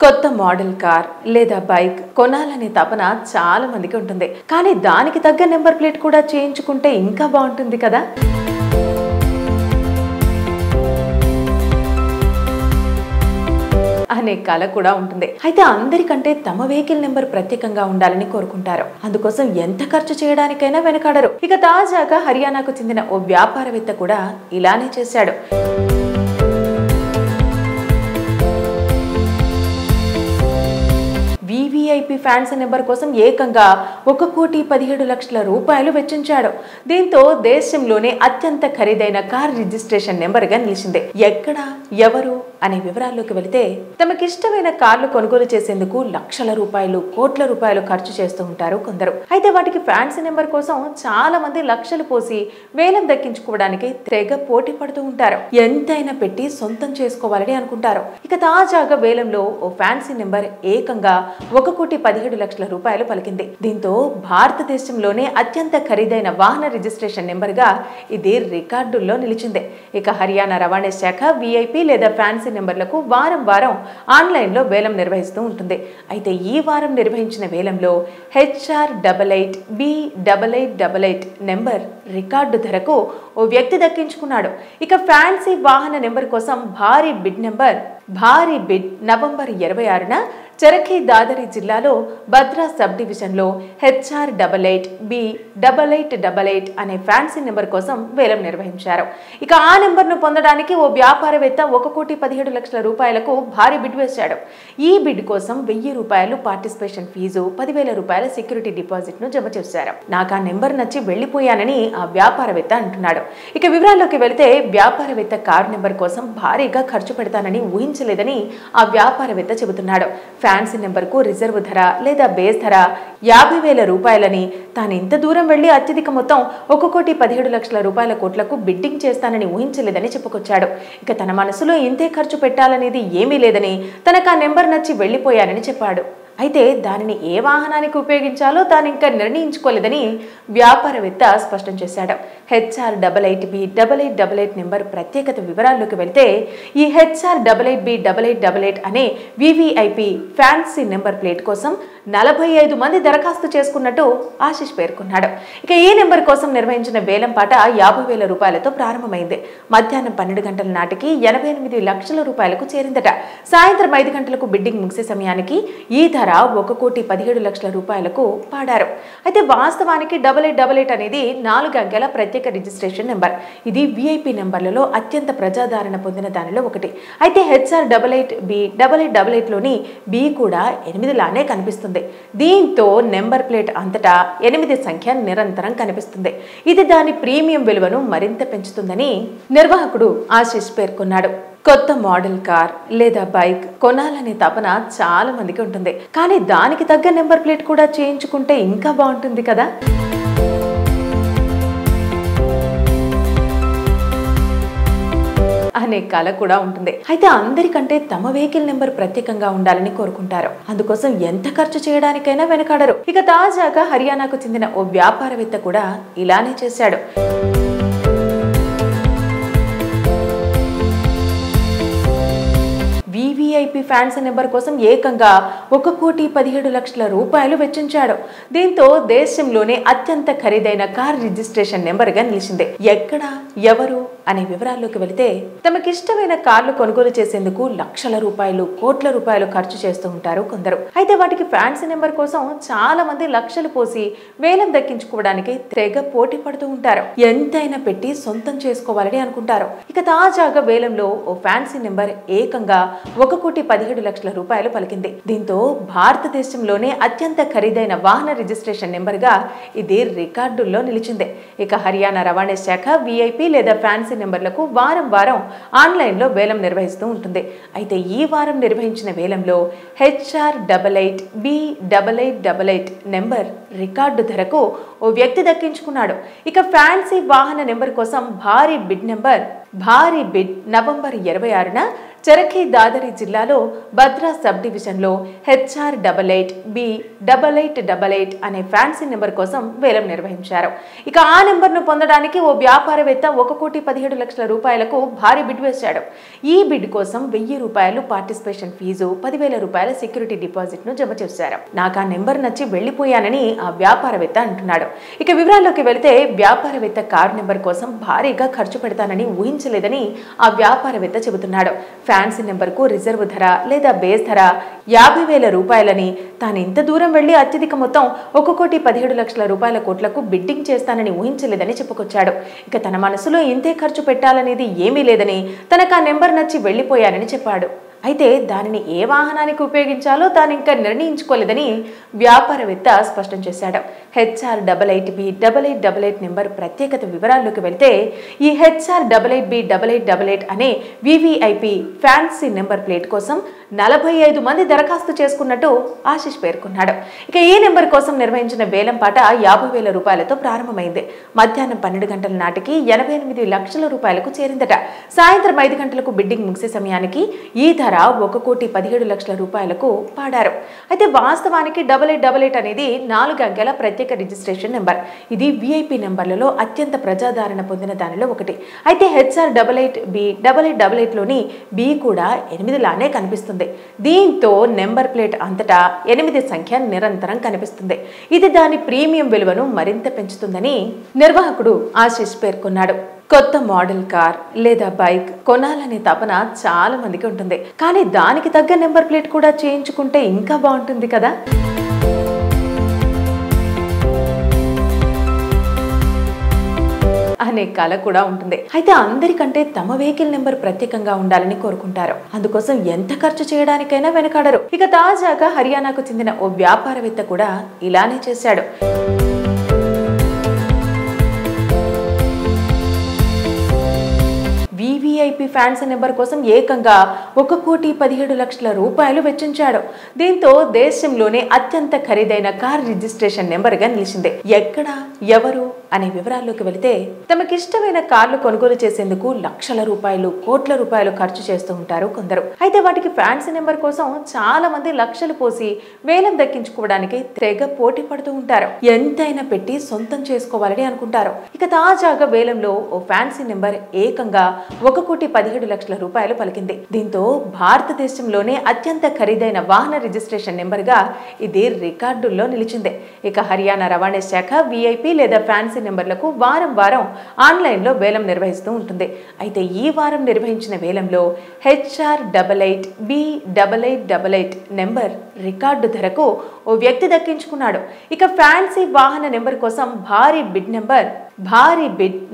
కొత్త model car లేదా bike కొనాలనే తపన చాలా మందికి ఉంటుంది. కానీ దానికి తగ్గ నెంబర్ ప్లేట్ కూడా చేయించుకుంటే ఇంకా బాగుంటుంది కదా. అనే కళ కూడా ఉంటుంది. అయితే అందరికంటే తమ వెహికల్ నెంబర్ ప్రత్యేకంగా ఉండాలని కోరుకుంటారు. అందుకోసం ఎంత ఖర్చు చేయడానికైనా వెనకాడరు. ఇక తాజాగా హర్యానాకు చెందిన ఓ వ్యాపారవేత్త కూడా ఇలానే చేశాడు. VVIP ఫ్యాన్సీ నెంబర్ కోసం ఏకంగా 1,17,00,000 రూపాయలు వెచ్చించాడు. దీంతో దేశంలోనే అత్యంత ఖరీదైన కార్ రిజిస్ట్రేషన్ నెంబర్ గా నిలిచింది. ఎక్కడ, ఎవరు అనే వివరాల్లోకి వెళితే, తమకిష్టమైన కార్లు కొనుగోలు చేసేందుకు లక్షల రూపాయలు, కోట్ల రూపాయలు ఖర్చు చేస్తూ ఉంటారు కొందరు. అయితే వాటికి ఫ్యాన్సీ నెంబర్ కోసం చాలా మంది లక్షలు పోసి వేలం దక్కించుకోవడానికి తెగ పోటీ పడుతూ ఉంటారు. ఎంతైనా పెట్టి సొంతం చేసుకోవాలని అనుకుంటారు. ఇక తాజాగా వేలంలో ఓ ఫ్యాన్సీ నెంబర్ ఏకంగా 1,17,00,000 రూపాయలు పలికింది. దీంతో భారతదేశంలోనే అత్యంత ఖరీదైన వాహన రిజిస్ట్రేషన్ నెంబర్ గా ఇది రికార్డుల్లో నిలిచింది. ఇక హర్యానా రవాణా శాఖ VIP లేదా ఫ్యాన్సీ నెంబర్లకు వారం వారం ఆన్లైన్ లో వేలం నిర్వహిస్తూ ఉంటుంది. అయితే ఈ వారం నిర్వహించిన వేలంలో HR88B8888 నెంబర్ రికార్డు ధరకు ఓ వ్యక్తి దక్కించుకున్నాడు. ఇక ఫ్యాన్సీ వాహన నెంబర్ కోసం భారీ బిడ్ నవంబర్ 26న చరఖీ దాదరి జిల్లాలో భద్రా సబ్ డివిజన్లో HR88B8888 అనే ఫ్యాన్సీ నెంబర్ కోసం వేలం నిర్వహించారు. ఇక ఆ నెంబర్ను పొందడానికి ఓ వ్యాపారవేత్త 1,17,00,000 రూపాయలకు భారీ బిడ్ వేశాడు. ఈ బిడ్ కోసం 1,000 రూపాయలు పార్టిసిపేషన్ ఫీజు, 10,000 రూపాయల సెక్యూరిటీ డిపాజిట్ ను జమ చేశారు. నాకు ఆ నెంబర్ నచ్చి వెళ్లిపోయానని ఆ వ్యాపారవేత్త అంటున్నాడు. ఇక వివరాల్లోకి వెళితే, వ్యాపారవేత్త కారు నెంబర్ కోసం భారీగా ఖర్చు పెడతానని ఊహించలేదని ఆ వ్యాపారవేత్త చెబుతున్నాడు. ఫ్యాన్సీ నెంబర్ కు రిజర్వ్ ధర లేదా బేస్ ధర 50,000 రూపాయలని, తాను ఇంత దూరం వెళ్లి అత్యధిక మొత్తం 1,17,00,000 రూపాయల కోట్లకు బిడ్డింగ్ చేస్తానని ఊహించలేదని చెప్పుకొచ్చాడు. ఇక తన మనసులో ఇంతే ఖర్చు పెట్టాలనేది ఏమీ లేదని, తనకు ఆ నెంబర్ నచ్చి వెళ్లిపోయానని చెప్పాడు. అయితే దానిని ఏ వాహనానికి ఉపయోగించాలో తాను ఇంకా నిర్ణయించుకోలేదని వ్యాపారవేత్త స్పష్టం చేశాడు. HR88B8888 నెంబర్ ప్రత్యేకత వివరాల్లోకి వెళ్తే, ఈ HR88B8888 అనే VVIP ఫ్యాన్సీ నెంబర్ ప్లేట్ కోసం 45 మంది దరఖాస్తు చేసుకున్నట్టు ఆశిష్ పేర్కొన్నాడు. ఇక ఈ నెంబర్ కోసం నిర్వహించిన వేలం పాట 50,000 రూపాయలతో ప్రారంభమైంది. మధ్యాహ్నం 12 గంటల నాటికి 88 లక్షల రూపాయలకు చేరిందట. సాయంత్రం 5 గంటలకు బిడ్డింగ్ ముగిసే సమయానికి ఈ ధర 1,17,00,000 రూపాయలకు పాడారు. అయితే వాస్తవానికి 8888 అనేది 4 అంకెల ప్రత్యేక రిజిస్ట్రేషన్ నెంబర్. ఇది VIP నెంబర్లలో అత్యంత ప్రజాదరణ పొందిన దానిలో ఒకటి. అయితే HR88B8888 లోని B కూడా 8 లానే కనిపిస్తుంది. దీంతో నెంబర్ ప్లేట్ అంతటా 8 సంఖ్య నిరంతరం కనిపిస్తుంది. ఇది దాని ప్రీమియం విలువను మరింత పెంచుతుందని నిర్వాహకుడు ఆశిష్ పేర్కొన్నాడు. కొత్త మోడల్ కార్ లేదా బైక్ కొనాలనే తపన చాలా మందికి ఉంటుంది. కానీ దానికి తగ్గ నెంబర్ ప్లేట్ కూడా చేయించుకుంటే ఇంకా బాగుంటుంది కదా. అనే కళ కూడా ఉంటుంది. అయితే అందరికంటే తమ వెహికల్ నెంబర్ ప్రత్యేకంగా ఉండాలని కోరుకుంటారు. అందుకోసం ఎంత ఖర్చు చేయడానికైనా వెనకాడరు. ఇక తాజాగా హర్యానాకు చెందిన ఓ వ్యాపారవేత్త కూడా ఇలానే చేశాడు. VVIP ఫ్యాన్సీ నెంబర్ కోసం ఏకంగా 1,17,00,000 రూపాయలు వెచ్చించాడు. దీంతో దేశంలోనే అత్యంత ఖరీదైన కార్ రిజిస్ట్రేషన్ నెంబర్ గా నిలిచింది. ఎక్కడ, ఎవరు అనే వివరాల్లోకి వెళితే, తమకిష్టమైన కార్లు కొనుగోలు చేసేందుకు లక్షల రూపాయలు, కోట్ల రూపాయలు ఖర్చు చేస్తూ ఉంటారు కొందరు. అయితే వాటికి ఫ్యాన్సీ నెంబర్ కోసం చాలా మంది లక్షలు పోసి వేలం దక్కించుకోవడానికి తెగ పోటీ పడుతూ ఉంటారు. ఎంతైనా పెట్టి సొంతం చేసుకోవాలని అనుకుంటారు. ఇక తాజాగా వేలంలో ఓ ఫ్యాన్సీ నెంబర్ ఏకంగా 1,17,00,000 రూపాయలు పలికింది. దీంతో భారతదేశంలోనే అత్యంత ఖరీదైన వాహన రిజిస్ట్రేషన్ నెంబర్ గా ఇది రికార్డుల్లో నిలిచింది. ఇక హర్యానా రవాణా శాఖ VIP లేదా ఫ్యాన్సీ నెంబర్లకు వారం వారం ఆన్లైన్ లో వేలం నిర్వహిస్తూ ఉంటుంది. అయితే ఈ వారం నిర్వహించిన వేలంలో HR88B8888 నెంబర్ రికార్డు ధరకు ఓ వ్యక్తి దక్కించుకున్నాడు. ఇక ఫ్యాన్సీ వాహన నెంబర్ కోసం భారీ బిడ్ నవంబర్ 26న చెరఖీ దాదరి జిల్లాలో భద్రా సబ్ డివిజన్లో HR88B8888 అనే ఫ్యాన్సీ నెంబర్ కోసం వేలం నిర్వహించారు. ఇక ఆ నెంబర్ను పొందడానికి ఓ వ్యాపారవేత్త 1,17,00,000 రూపాయలకు భారీ బిడ్ వేశాడు. ఈ బిడ్ కోసం ₹1,000 పార్టిసిపేషన్ ఫీజు, ₹10,000 సెక్యూరిటీ డిపాజిట్ ను జమ చేశారు. నాకు ఆ నెంబర్ నచ్చి వెళ్లిపోయానని ఆ వ్యాపారవేత్త అంటున్నాడు. ఇక వివరాల్లోకి వెళితే వ్యాపారవేత్త కారు నెంబర్ కోసం భారీగా ఖర్చు పెడతానని ఊహించలేదని ఆ వ్యాపారవేత్త చెబుతున్నాడు. ఫ్యాన్సీ నెంబర్కు రిజర్వ్ ధర లేదా బేస్ ధర ₹50,000 రూపాయలని, తాను ఇంత దూరం వెళ్లి అత్యధిక మొత్తం 1,17,00,000 రూపాయల కోట్లకు బిడ్డింగ్ చేస్తానని ఊహించలేదని చెప్పుకొచ్చాడు. ఇక తన మనసులో ఇంతే ఖర్చు పెట్టాలనేది ఏమీ లేదని, తనకు ఆ నెంబర్ నచ్చి వెళ్లిపోయానని చెప్పాడు. అయితే దానిని ఏ వాహనానికి ఉపయోగించాలో తాను ఇంకా నిర్ణయించుకోలేదని వ్యాపారవేత్త స్పష్టం చేశాడు. HR88B8888 నెంబర్ ప్రత్యేకత వివరాల్లోకి వెళ్తే ఈ HR88B8888 అనే VVIP ఫ్యాన్సీ నెంబర్ ప్లేట్ కోసం 45 మంది దరఖాస్తు చేసుకున్నట్టు ఆశిష్ పేర్కొన్నాడు. ఇక ఈ నెంబర్ కోసం నిర్వహించిన వేలం పాట ₹50,000 రూపాయలతో ప్రారంభమైంది. మధ్యాహ్నం 12 గంటల నాటికి 88 లక్షల రూపాయలకు చేరిందట. సాయంత్రం 5 గంటలకు బిడ్డింగ్ ముగిసే సమయానికి ఈ ధర 1,17,00,000 రూపాయలకు పాడారు. అయితే వాస్తవానికి 8888 అనేది 4 అంకెల ప్రత్యేక రిజిస్ట్రేషన్ నెంబర్. ఇది VIP నెంబర్లలో అత్యంత ప్రజాదరణ పొందిన దానిలో ఒకటి. అయితే HR88B8888 లోని B కూడా 8 లానే కనిపిస్తుంది. దీంతో నెంబర్ ప్లేట్ అంతటా 8 సంఖ్య నిరంతరం కనిపిస్తుంది. ఇది దాని ప్రీమియం విలువను మరింత పెంచుతుందని నిర్వాహకుడు ఆశిష్ పేర్కొన్నాడు. కొత్త మోడల్ కార్ లేదా బైక్ కొనాలనే తపన చాలా మందికి ఉంటుంది. కానీ దానికి తగ్గ నెంబర్ ప్లేట్ కూడా చేయించుకుంటే ఇంకా బాగుంటుంది కదా. అనే కళ కూడా ఉంటుంది. అయితే అందరికంటే తమ వెహికల్ నెంబర్ ప్రత్యేకంగా ఉండాలని కోరుకుంటారు. అందుకోసం ఎంత ఖర్చు చేయడానికైనా వెనకాడరు. ఇక తాజాగా హర్యానాకు చెందిన ఓ వ్యాపారవేత్త కూడా ఇలానే చేశాడు. VVIP ఫ్యాన్సీ నెంబర్ కోసం ఏకంగా 1,17,00,000 రూపాయలు వెచ్చించాడు. దీంతో దేశంలోనే అత్యంత ఖరీదైన కార్ రిజిస్ట్రేషన్ నెంబర్ గా నిలిచింది. ఎక్కడ, ఎవరు అనే వివరాల్లోకి వెళితే తమకిష్టమైన కార్లు కొనుగోలు చేసేందుకు లక్షల రూపాయలు, కోట్ల రూపాయలు ఖర్చు చేస్తూ ఉంటారు కొందరు. అయితే వాటికి ఫ్యాన్సీ నెంబర్ కోసం చాలా మంది లక్షలు పోసి వేలం దక్కించుకోవడానికి తెగ పోటీ పడుతూ ఉంటారు. ఎంతైనా పెట్టి సొంతం చేసుకోవాలని అనుకుంటారు. ఇక తాజాగా వేలంలో ఓ ఫ్యాన్సీ నెంబర్ ఏకంగా 1,17,00,000 రూపాయలు పలికింది. దీంతో భారతదేశంలోనే అత్యంత ఖరీదైన వాహన రిజిస్ట్రేషన్ నెంబర్ గా ఇది రికార్డుల్లో నిలిచింది. ఇక హర్యానా రవాణా శాఖ VIP లేదా ఫ్యాన్సీ నెంబర్లకు వారం వారం ఆన్లైన్ లో వేలం నిర్వహిస్తూ ఉంటుంది. అయితే ఈ వారం నిర్వహించిన వేలంలో HR88B8888 నెంబర్ రికార్డు ధరకు ఓ వ్యక్తి దక్కించుకున్నాడు. ఇక ఫ్యాన్సీ వాహన నెంబర్ కోసం భారీ బిడ్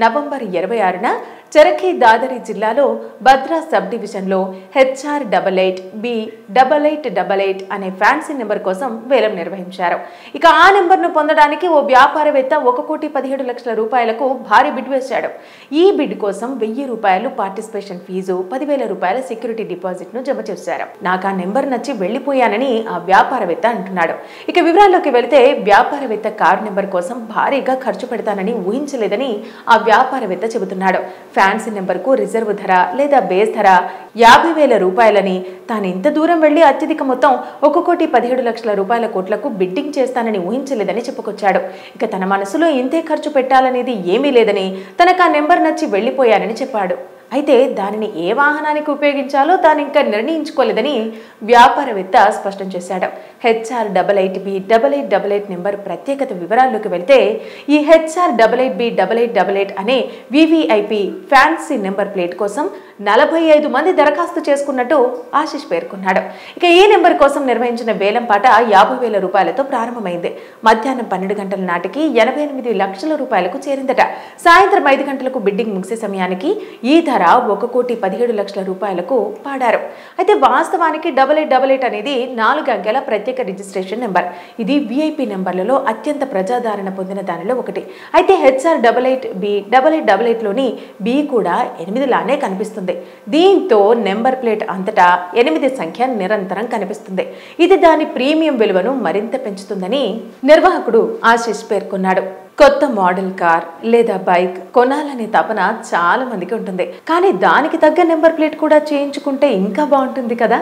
నవంబర్ 26న చెరఖీ దాదరి జిల్లాలో భద్రా సబ్ డివిజన్లో HR88B8888 అనే ఫ్యాన్సీ నెంబర్ కోసం వేలం నిర్వహించారు. ఇక ఆ నెంబర్ను పొందడానికి ఓ వ్యాపారవేత్త 1,17,00,000 రూపాయలకు భారీ బిడ్ వేశాడు. ఈ బిడ్ కోసం ₹1,000 పార్టిసిపేషన్ ఫీజు, ₹10,000 సెక్యూరిటీ డిపాజిట్ ను జమ చేశారు. నాకు ఆ నెంబర్ నచ్చి వెళ్లిపోయానని ఆ వ్యాపారవేత్త అంటున్నాడు. ఇక వివరాల్లోకి వెళితే వ్యాపారవేత్త కారు నెంబర్ కోసం భారీగా ఖర్చు పెడతానని ఊహించలేదని ఆ వ్యాపారవేత్త చెబుతున్నాడు. ఫ్యాన్సీ నెంబర్కు రిజర్వ్ ధర లేదా బేస్ ధర ₹50,000 రూపాయలని, తాను ఇంత దూరం వెళ్లి అత్యధిక మొత్తం 1,17,00,000 రూపాయల కోట్లకు బిడ్డింగ్ చేస్తానని ఊహించలేదని చెప్పుకొచ్చాడు. ఇక తన మనసులో ఇంతే ఖర్చు పెట్టాలనేది ఏమీ లేదని, తనకు ఆ నెంబర్ నచ్చి వెళ్లిపోయానని చెప్పాడు. అయితే దానిని ఏ వాహనానికి ఉపయోగించాలో తాను ఇంకా నిర్ణయించుకోలేదని వ్యాపారవేత్త స్పష్టం చేశాడు. HR88B8888 నెంబర్ ప్రత్యేకత వివరాల్లోకి వెళ్తే ఈ HR88B8888 అనే VVIP ఫ్యాన్సీ నెంబర్ ప్లేట్ కోసం 45 మంది దరఖాస్తు చేసుకున్నట్టు ఆశిష్ పేర్కొన్నాడు. ఇక ఈ నెంబర్ కోసం నిర్వహించిన వేలం పాట ₹50,000 రూపాయలతో ప్రారంభమైంది. మధ్యాహ్నం 12 గంటల నాటికి 88 లక్షల రూపాయలకు చేరిందట. సాయంత్రం 5 గంటలకు బిడ్డింగ్ ముగిసే సమయానికి ఈ ధర 1,17,00,000 రూపాయలకు పాడారు. అయితే వాస్తవానికి 8888 అనేది 4 అంకెల ప్రత్యేక రిజిస్ట్రేషన్ నెంబర్. ఇది VIP నెంబర్లలో అత్యంత ప్రజాదరణ పొందిన దానిలో ఒకటి. అయితే HR88B8888 లోని B కూడా 8 లానే కనిపిస్తుంది. దీంతో నెంబర్ ప్లేట్ అంతటా 8 సంఖ్య నిరంతరం కనిపిస్తుంది. ఇది దాని ప్రీమియం విలువను మరింత పెంచుతుందని నిర్వాహకుడు ఆశిష్ పేర్కొన్నాడు. కొత్త మోడల్ కార్ లేదా బైక్ కొనాలనే తపన చాలా మందికి ఉంటుంది. కానీ దానికి తగ్గ నెంబర్ ప్లేట్ కూడా చేయించుకుంటే ఇంకా బాగుంటుంది కదా.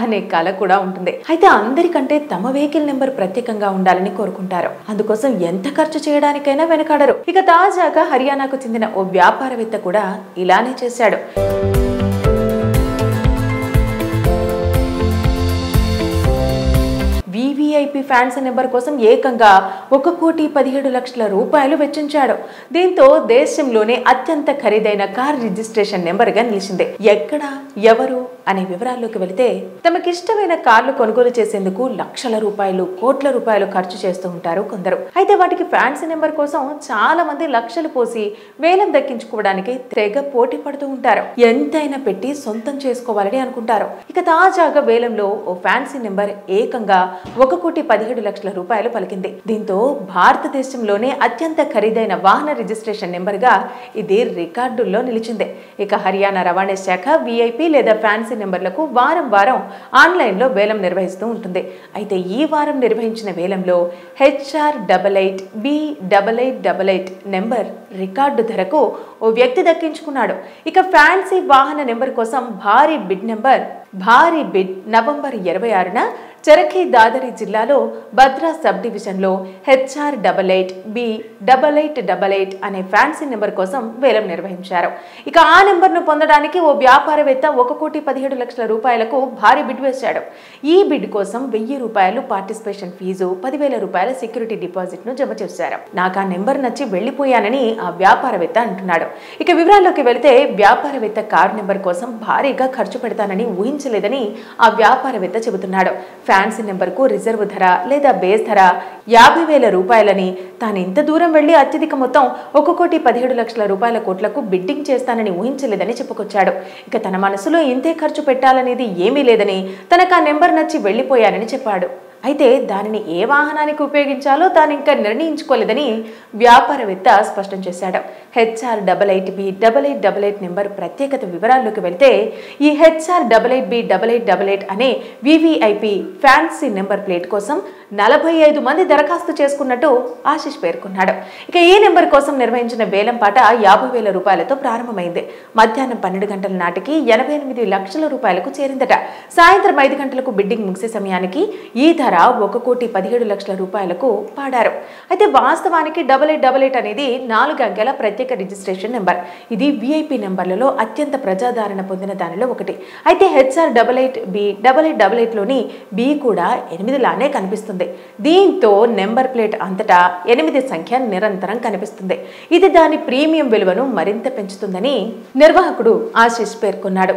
అనే కళ కూడా ఉంటుంది. అయితే అందరికంటే తమ వెహికల్ నెంబర్ ప్రత్యేకంగా ఉండాలని కోరుకుంటారు. అందుకోసం ఎంత ఖర్చు చేయడానికైనా వెనకాడరు. ఇక తాజాగా హర్యానాకు చెందిన ఓ వ్యాపారవేత్త కూడా ఇలానే చేశాడు. వివిఐపి ఫ్యాన్సీ నెంబర్ కోసం ఏకంగా 1,17,00,000 రూపాయలు వెచ్చించాడు. దీంతో దేశంలోనే అత్యంత ఖరీదైన కార్ రిజిస్ట్రేషన్ నెంబర్ గా నిలిచింది. ఎక్కడ, ఎవరు అనే వివరాల్లోకి వెళితే, తమకిష్టమైన కార్లు కొనుగోలు చేసేందుకు లక్షల రూపాయలు, కోట్ల రూపాయలు ఖర్చు చేస్తూ ఉంటారు కొందరు. అయితే వాటికి ఫ్యాన్సీ నెంబర్ కోసం చాలా మంది లక్షలు పోసి వేలం దక్కించుకోవడానికి తెగ పోటీ పడుతూ ఉంటారు. ఎంతైనా పెట్టి సొంతం చేసుకోవాలని అనుకుంటారు. ఇక తాజాగా వేలంలో ఓ ఫ్యాన్సీ నెంబర్ ఏకంగా 1,17,00,000 రూపాయలు పలికింది. దీంతో భారతదేశంలోనే అత్యంత ఖరీదైన వాహన రిజిస్ట్రేషన్ నెంబర్ గా ఇది రికార్డుల్లో నిలిచింది. ఇక హర్యానా రవాణా శాఖ విఐపి లేదా ఫ్యాన్సీ నెంబర్లకు వారం వారం ఆన్లైన్ లో వేలం నిర్వహిస్తూ ఉంటుంది. అయితే ఈ వారం నిర్వహించిన వేలంలో HR88B8888 నెంబర్ రికార్డు ధరకు ఓ వ్యక్తి దక్కించుకున్నాడు. ఇక ఫ్యాన్సీ వాహన నెంబర్ కోసం భారీ బిడ్ నవంబర్ 26న చరఖీ దాదరి జిల్లాలో భద్రా సబ్ డివిజన్లో HR88B8888 అనే ఫ్యాన్సీ నెంబర్ కోసం వేలం నిర్వహించారు. ఇక ఆ నెంబర్ను పొందడానికి ఓ వ్యాపారవేత్త 1,17,00,000 రూపాయలకు భారీ బిడ్ వేశాడు. ఈ బిడ్ కోసం 1,000 రూపాయలు పార్టిసిపేషన్ ఫీజు, 10,000 రూపాయల సెక్యూరిటీ డిపాజిట్ ను జమ చేశారు. నాకు ఆ నెంబర్ నచ్చి వెళ్లిపోయానని ఆ వ్యాపారవేత్త అంటున్నాడు. ఇక వివరాల్లోకి వెళితే, వ్యాపారవేత్త కారు నెంబర్ కోసం భారీగా ఖర్చు పెడతానని ఊహించలేదని ఆ వ్యాపారవేత్త చెబుతున్నాడు. ఫ్యాన్సీ నెంబర్కు రిజర్వ్ ధర లేదా బేస్ ధర 50,000 రూపాయలని, తాను ఇంత దూరం వెళ్లి అత్యధిక మొత్తం 1,17,00,000 రూపాయల కోట్లకు బిడ్డింగ్ చేస్తానని ఊహించలేదని చెప్పుకొచ్చాడు. ఇక తన మనసులో ఇంతే ఖర్చు పెట్టాలనేది ఏమీ లేదని, తనకు ఆ నెంబర్ నచ్చి వెళ్లిపోయానని చెప్పాడు. అయితే దానిని ఏ వాహనానికి ఉపయోగించాలో తాను ఇంకా నిర్ణయించుకోలేదని వ్యాపారవేత్త స్పష్టం చేశాడు. HR88B8888 నెంబర్ ప్రత్యేకత వివరాల్లోకి వెళ్తే, ఈ HR88B8888 అనే వివిఐపి ఫ్యాన్సీ నెంబర్ ప్లేట్ కోసం 45 మంది దరఖాస్తు చేసుకున్నట్టు ఆశిష్ పేర్కొన్నాడు. ఇక ఈ నెంబర్ కోసం నిర్వహించిన వేలం పాట 50,000 రూపాయలతో ప్రారంభమైంది. మధ్యాహ్నం 12 గంటల నాటికి 88 లక్షల రూపాయలకు చేరిందట. సాయంత్రం 5 గంటలకు బిడ్డింగ్ ముగిసే సమయానికి ఈ ధర 1,17,00,000 రూపాయలకు పాడారు. అయితే వాస్తవానికి 8888 అనేది 4 అంకెల ప్రత్యేక రిజిస్ట్రేషన్ నెంబర్. ఇది విఐపి నెంబర్లలో అత్యంత ప్రజాదరణ పొందిన దానిలో ఒకటి. అయితే HR88B8888 లోని బి కూడా 8 లానే కనిపిస్తుంది. దీంతో నెంబర్ ప్లేట్ అంతటా 8 సంఖ్య నిరంతరం కనిపిస్తుంది. ఇది దాని ప్రీమియం విలువను మరింత పెంచుతుందని నిర్వాహకుడు ఆశిష్ పేర్కొన్నాడు.